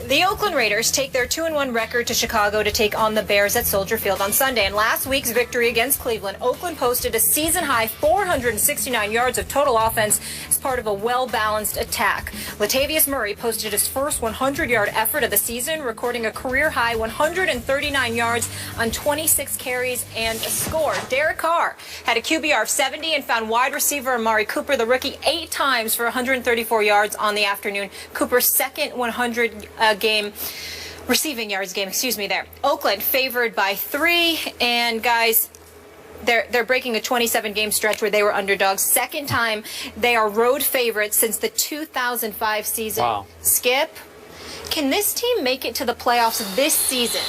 The Oakland Raiders take their 2-1 record to Chicago to take on the Bears at Soldier Field on Sunday. In last week's victory against Cleveland, Oakland posted a season-high 469 yards of total offense as part of a well-balanced attack. Latavius Murray posted his first 100-yard effort of the season, recording a career-high 139 yards on 26 carries and a score. Derek Carr had a QBR of 70 and found wide receiver Amari Cooper, the rookie, 8 times for 134 yards on the afternoon. Cooper's second 100 receiving yards game, there. Oakland favored by 3, and guys, they're breaking a 27-game stretch where they were underdogs. Second time they are road favorites since the 2005 season. Wow. Skip, can this team make it to the playoffs this season?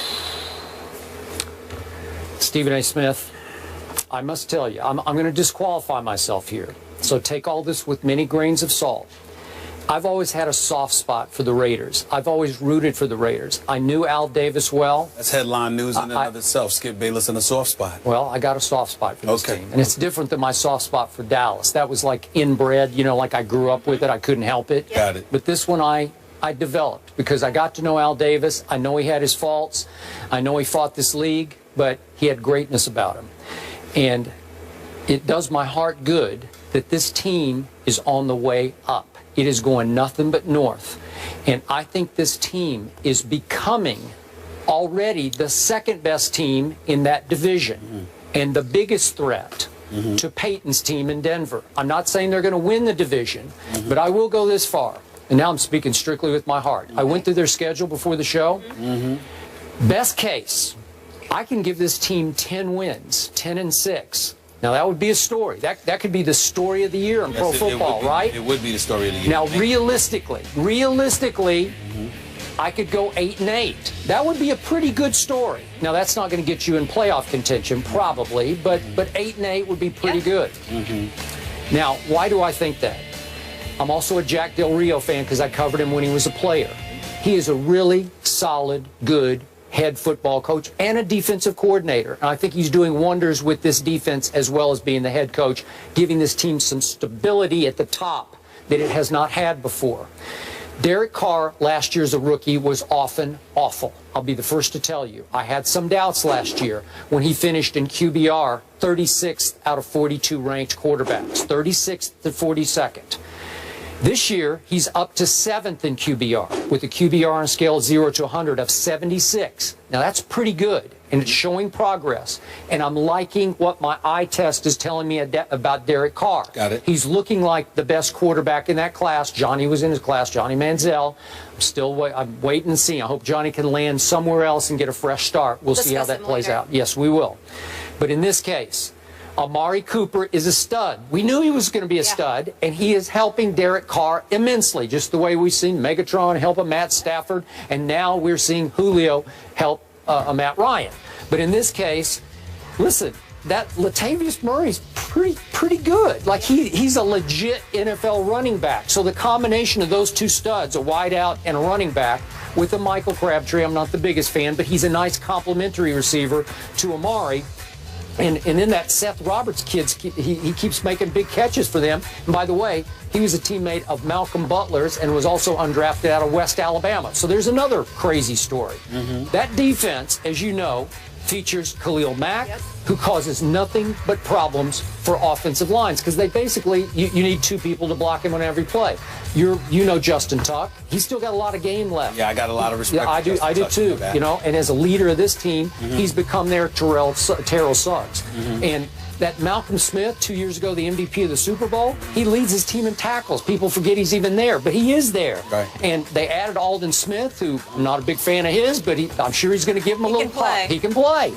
Stephen A. Smith, I must tell you, I'm going to disqualify myself here. So take all this with many grains of salt. I've always had a soft spot for the Raiders. I've always rooted for the Raiders. I knew Al Davis well. That's headline news in and of itself. Skip Bayless in a soft spot. Well, I got a soft spot for this team. And it's different than my soft spot for Dallas. That was like inbred, you know, like I grew up with it. I couldn't help it. Got it. But this one I developed because I got to know Al Davis. I know he had his faults. I know he fought this league, but he had greatness about him. And it does my heart good that this team is on the way up. It is going nothing but north. And I think this team is becoming already the second best team in that division and the biggest threat to Peyton's team in Denver. I'm not saying they're going to win the division, but I will go this far. And now I'm speaking strictly with my heart. I went through their schedule before the show. Best case, I can give this team 10 wins, 10-6. Now, that would be a story. That could be the story of the year in pro football, right? It would be the story of the year. Now, realistically, I could go 8-8. That would be a pretty good story. Now, that's not going to get you in playoff contention, probably, but 8-8 would be pretty good. Now, why do I think that? I'm also a Jack Del Rio fan because I covered him when he was a player. He is a really solid, good head football coach and a defensive coordinator. And I think he's doing wonders with this defense as well as being the head coach, giving this team some stability at the top that it has not had before. Derek Carr last year as a rookie was often awful. I'll be the first to tell you. I had some doubts last year when he finished in QBR 36th out of 42 ranked quarterbacks, 36th to 42nd. This year, he's up to 7th in QBR, with a QBR on a scale of 0 to 100 of 76. Now, that's pretty good, and it's showing progress. And I'm liking what my eye test is telling me about Derek Carr. Got it. He's looking like the best quarterback in that class. Johnny was in his class, Johnny Manziel. I'm waiting and seeing. I hope Johnny can land somewhere else and get a fresh start. We'll see how that plays out. Yes, we will. But in this case, Amari Cooper is a stud. We knew he was going to be a stud, and he is helping Derek Carr immensely, just the way we've seen Megatron help a Matt Stafford, and now we're seeing Julio help a Matt Ryan. But in this case, listen, that Latavius Murray's pretty good. Like, he's a legit NFL running back. So the combination of those two studs, a wideout and a running back, with a Michael Crabtree, I'm not the biggest fan, but he's a nice complementary receiver to Amari. And then that Seth Roberts kid, he keeps making big catches for them. And by the way, he was a teammate of Malcolm Butler's and was also undrafted out of West Alabama. So there's another crazy story. That defense, as you know, features Khalil Mack, who causes nothing but problems for offensive lines because they basically, you need 2 people to block him on every play. You know Justin Tuck. He's still got a lot of game left. Yeah, I got a lot of respect. Yeah, I do too. You know, and as a leader of this team, he's become their Terrell Suggs. And that Malcolm Smith, 2 years ago, the MVP of the Super Bowl, he leads his team in tackles. People forget he's even there, but he is there. Right. And they added Aldon Smith, who I'm not a big fan of his, but I'm sure he's going to give him a little pop. He can play.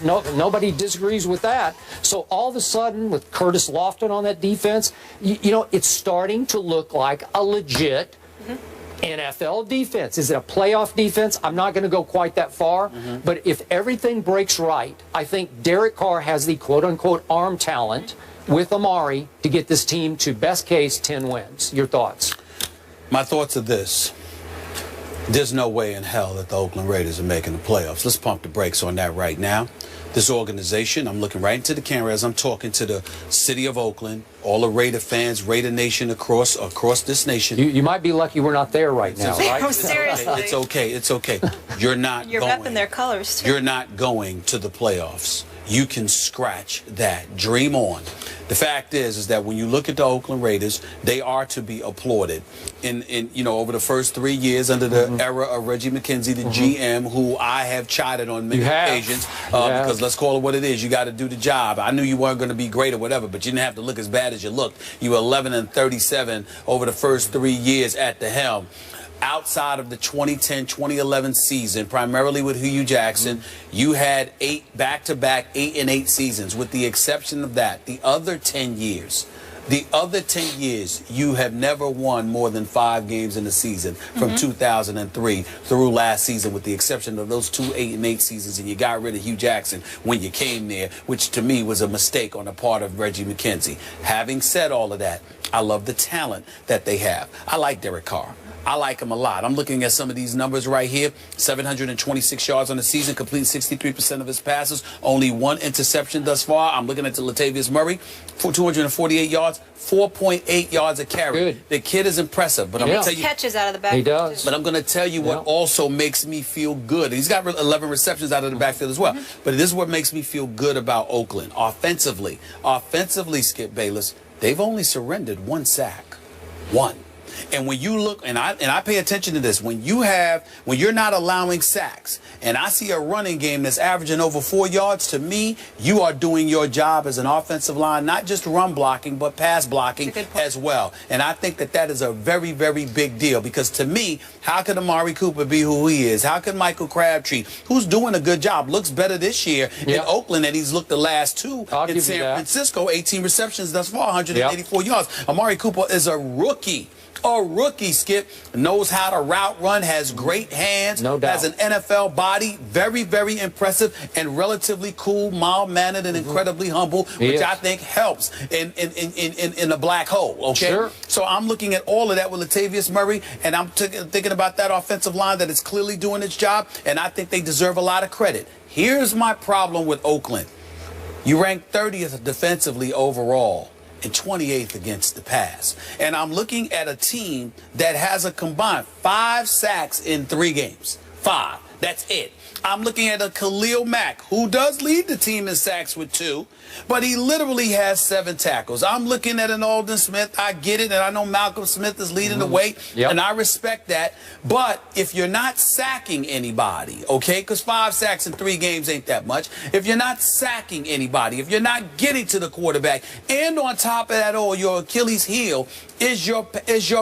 Nobody disagrees with that. So all of a sudden, with Curtis Lofton on that defense, you know, it's starting to look like a legit NFL defense. Is it a playoff defense? I'm not going to go quite that far, but if everything breaks right, I think Derek Carr has the quote-unquote arm talent with Amari to get this team to, best case, 10 wins. Your thoughts? My thoughts are this. There's no way in hell that the Oakland Raiders are making the playoffs. Let's pump the brakes on that right now. This organization, I'm looking right into the camera as I'm talking to the city of Oakland, all the Raider fans, Raider Nation across this nation. You might be lucky we're not there right now, right? Seriously. It's okay. It's okay. You're repping their colors, too. You're not going to the playoffs. You can scratch that. Dream on. The fact is that when you look at the Oakland Raiders, they are to be applauded. In over the first 3 years under the era of Reggie McKenzie, the GM, who I have chided on many occasions because let's call it what it is. You got to do the job. I knew you weren't going to be great or whatever, but you didn't have to look as bad as you looked. You were 11-37 over the first 3 years at the helm. Outside of the 2010-2011 season, primarily with Hugh Jackson, you had 8 back-to-back 8-8 seasons. With the exception of that, the other 10 years, you have never won more than 5 games in the season from 2003 through last season, with the exception of those 2 8-8 seasons, and you got rid of Hugh Jackson when you came there, which to me was a mistake on the part of Reggie McKenzie. Having said all of that, I love the talent that they have. I like Derek Carr. I like him a lot. I'm looking at some of these numbers right here. 726 yards on the season, completing 63% of his passes. Only 1 interception thus far. I'm looking at the Latavius Murray for 248 yards, 4.8 yards a carry. Good. The kid is impressive, but I'm going to tell you, catches out of the backfield. He does. But I'm going to tell you what also makes me feel good. He's got 11 receptions out of the backfield as well. But this is what makes me feel good about Oakland. Offensively, Skip Bayless, they've only surrendered 1 sack. 1. And when you look, and I pay attention to this, when you're not allowing sacks, and I see a running game that's averaging over 4 yards, to me, you are doing your job as an offensive line, not just run blocking, but pass blocking as well. And I think that is a very, very big deal, because to me, how could Amari Cooper be who he is? How could Michael Crabtree, who's doing a good job, looks better this year in Oakland than he's looked the last 2 in San Francisco, 18 receptions thus far, 184 yards. Amari Cooper is a rookie. Skip, knows how to route run, has great hands, no doubt. Has an NFL body, very, very impressive, and relatively cool, mild-mannered, and incredibly humble, which I think helps in the black hole, okay? Sure. So I'm looking at all of that with Latavius Murray, and I'm thinking about that offensive line that is clearly doing its job, and I think they deserve a lot of credit. Here's my problem with Oakland. You rank 30th defensively overall and 28th against the pass. And I'm looking at a team that has a combined 5 sacks in 3 games. 5. That's it. I'm looking at a Khalil Mack, who does lead the team in sacks with 2, but he literally has 7 tackles. I'm looking at an Aldon Smith. I get it, and I know Malcolm Smith is leading the way, and I respect that. But if you're not sacking anybody, okay, because 5 sacks in 3 games ain't that much. If you're not sacking anybody, if you're not getting to the quarterback, and on top of that all, your Achilles heel is your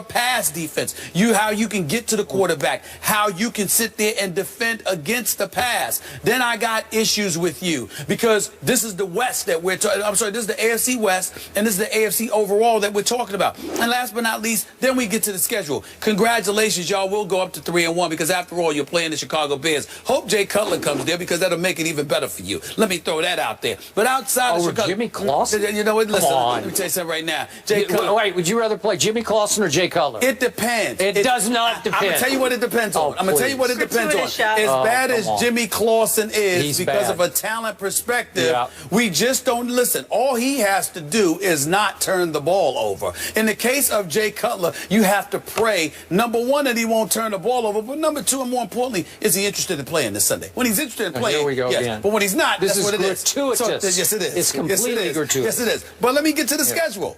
pass defense. How you can get to the quarterback, how you can sit there and defend against the pass. Then I got issues with you, because this is the West that we're talking. I'm sorry, this is the AFC West, and this is the AFC overall that we're talking about. And last but not least, then we get to the schedule. Congratulations, y'all will go up to 3-1, because after all, you're playing the Chicago Bears. Hope Jay Cutler comes there, because that'll make it even better for you. Let me throw that out there. But outside of Chicago, Jimmy Clausen? You know what? Listen, let me tell you something right now. Jay Cutler. Wait, would you rather play Jimmy Clausen or Jay Cutler? It depends. It does not depend. I'm going to tell you what it depends on. I'm going to tell you what it depends on. As bad as Jimmy Clausen is, because of a talent perspective, we just don't listen. All he has to do is not turn the ball over. In the case of Jay Cutler, you have to pray, number 1, that he won't turn the ball over, but number 2, and more importantly, is he interested in playing this Sunday? When he's interested in playing, here we go again. But when he's not, this that's what it is. Gratuitous. So, yes, it is. It's completely gratuitous. Yes, it is. But let me get to the schedule.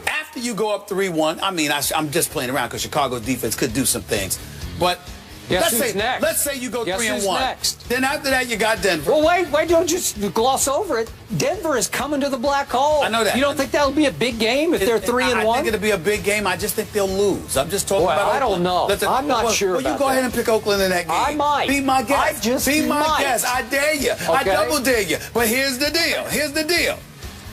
After you go up 3-1, I mean, I'm just playing around, because Chicago's defense could do some things, but let's say you go 3-1. Next? Then after that, you got Denver. Well, wait, don't just gloss over it. Denver is coming to the black hole. I know that. You don't think that'll be a big game if they're 3-1? I think it'll be a big game. I just think they'll lose. I'm just talking about Oakland. I don't know. I'm not sure about that. Well, you go ahead and pick Oakland in that game. I might. Be my guest. Be my guest. I dare you. Okay. I double dare you. But here's the deal.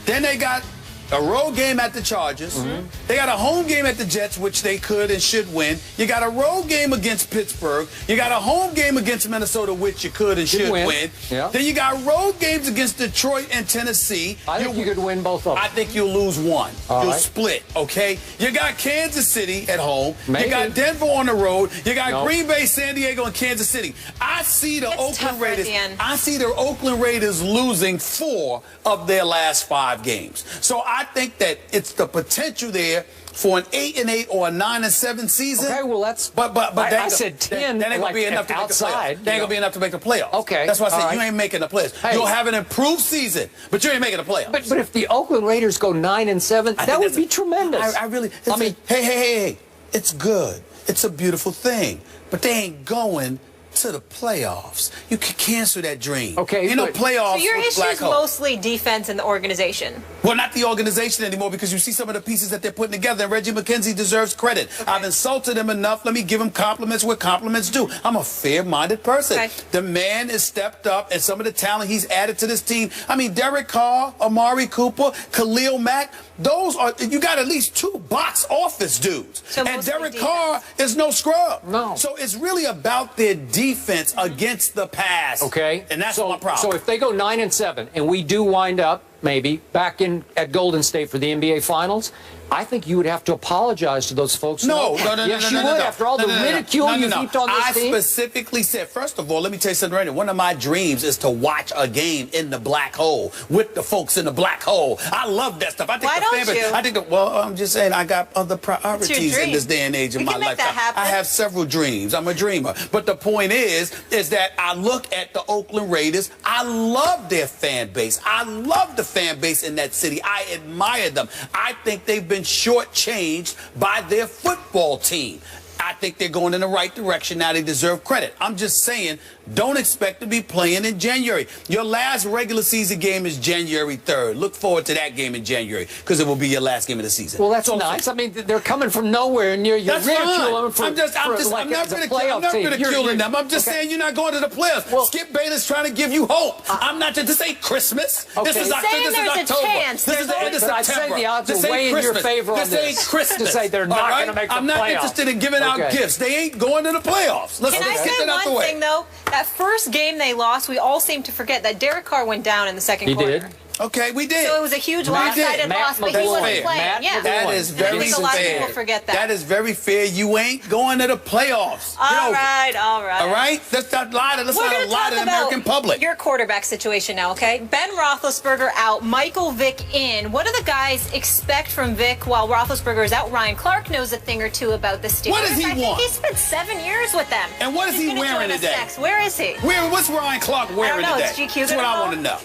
Then they got a road game at the Chargers. They got a home game at the Jets, which they could and should win. You got a road game against Pittsburgh. You got a home game against Minnesota, which you could and should win. Yeah. Then you got road games against Detroit and Tennessee. I think you could win both of them. I think you'll lose one. All You'll right. split, okay? You got Kansas City at home. Maybe. You got Denver on the road. You got Green Bay, San Diego, and Kansas City. I see the Oakland Raiders. I see the Oakland Raiders losing 4 of their last 5 games. So I think that it's the potential there for an 8-8 or a 9-7 season. Okay, well that's. But I said 10. That ain't gonna be enough to make the playoffs. That ain't gonna be enough to make the playoffs. Okay, that's why I said all you right. ain't making the playoffs. Hey. You'll have an improved season, but you ain't making the playoffs. But if the Oakland Raiders go 9-7, that would be tremendous. I really. I mean, hey, it's good. It's a beautiful thing, but they ain't going to the playoffs. You can cancel that dream. Okay, you know, but- playoffs. So your with issue black is hole. mostly defense and the organization. Well, not the organization anymore, because you see some of the pieces that they're putting together, and Reggie McKenzie deserves credit. Okay. I've insulted him enough. Let me give him compliments where compliments due. I'm a fair-minded person. Okay. The man has stepped up, and some of the talent he's added to this team. I mean, Derek Carr, Amari Cooper, Khalil Mack, those are, you got at least 2 box office dudes. So and mostly Derek defense. Carr is no scrub. No. So it's really about their defense against the pass. okay. And that's so, my problem. So if they go 9-7 and we do wind up maybe back in at Golden State for the NBA Finals, I think you would have to apologize to those folks. No. Yes, you would. After all the ridicule you've heaped on this team. I specifically said, first of all, let me tell you something right now. One of my dreams is to watch a game in the black hole with the folks in the black hole. I love that stuff. I think Why don't you? I think I'm just saying I got other priorities in this day and age of We my can make life. that happen. I have several dreams. I'm a dreamer. But the point is that I look at the Oakland Raiders. I love their fan base. I love the fan base in that city. I admire them. I think they've been shortchanged by their football team. I think they're going in the right direction now. They deserve credit. I'm just saying, don't expect to be playing in January. Your last regular season game is January 3rd. Look forward to that game in January, because it will be your last game of the season. Well, that's nice. I mean, they're coming from nowhere near you. That's Ridicule them fine. I'm not ridiculing them. I'm just saying you're not going to the playoffs. Well, Skip Bayless trying to give you hope. I'm not. This ain't Christmas. Okay. This is Saying this is there's a October. chance. This is the end of But I'd September. say the odds This are ain't way in your Christmas. favor on This this. ain't Christmas. To say they're not All right? gonna make the I'm not playoffs. interested in giving out Okay. gifts. They ain't going to the playoffs. Let's Can I get say that out the one way. thing, though? That first game they lost, we all seem to forget that Derek Carr went down in the second He quarter. did. Okay, we did. So it was a huge We did. lopsided Matt loss, but he McGloin. wasn't playing. Matt Yeah. That is And I very think a lot of fair. people forget that. That is very fair. You ain't going to the playoffs. All right. All right? Let's not lie to We're the going to talk American about public. your quarterback situation now, okay? Ben Roethlisberger out, Michael Vick in. What do the guys expect from Vick while Roethlisberger is out? Ryan Clark knows a thing or two about the Steelers. What does he I want? think he spent 7 years with them. And what is He's he gonna wearing join us today? next. Where is he? What's Ryan Clark wearing I don't know. today? Is GQ That's what gonna I call? want to know.